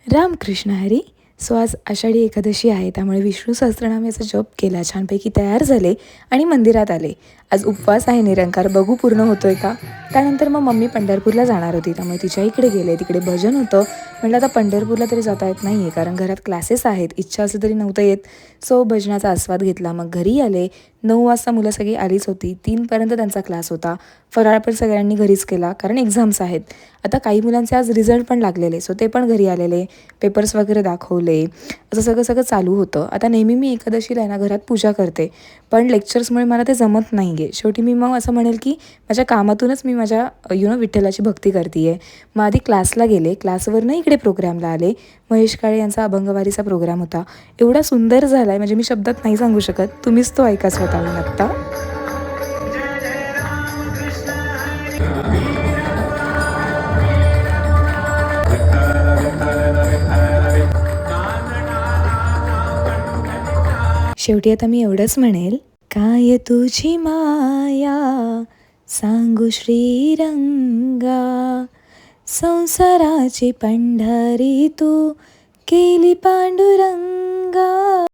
Ramakrishna Hari. So आज आषाढी एकादशी आहे, त्यामुळे विष्णू सहस्त्रनाम याचा जप केला, छानपैकी तयार झाले आणि मंदिरात आले. आज उपवास आहे निरंकार, बघू पूर्ण होतोय का. त्यानंतर मग मम्मी पंढरपूरला जाणार होती, त्यामुळे तिच्या इकडे गेले. तिकडे भजन होतं. म्हटलं आता पंढरपूरला तरी जाता येत नाही आहे, कारण घरात क्लासेस आहेत. इच्छा असली तरी नव्हतं येत. सो भजनाचा आस्वाद घेतला. मग घरी आले. 9 वाजता मुलं सगळी आलीच होती. 3 पर्यंत त्यांचा क्लास होता. फराळ पण सगळ्यांनी घरीच केला, कारण एक्झाम्स आहेत. आता काही मुलांचे आज रिझल्ट पण लागलेले, सो ते पण घरी आलेले. पेपर्स वगैरे दाखवले. असं सगळं सगळं चालू होतं. आता नेहमी मी एकादशीला आहे ना घरात पूजा करते, पण लेक्चर्समुळे मला ते जमत नाही आहे. शेवटी मी मग असं म्हणेल की माझ्या कामातूनच मी माझ्या विठ्ठलाची भक्ती करते आहे. मग आधी क्लासला गेले. क्लासवरनं इकडे प्रोग्रामला आले. महेश काळे यांचा अभंगवारीचा प्रोग्राम होता. एवढा सुंदर झाला आहे, म्हणजे मी शब्दात नाही सांगू शकत. तुम्हीच तो ऐका स्वतःहून आत्ता. शेवटी आता मी एवढंच म्हणेल, काय तुझी माया सांगू श्रीरंगा, संसाराची पंढरी तू केली पांडुरंगा.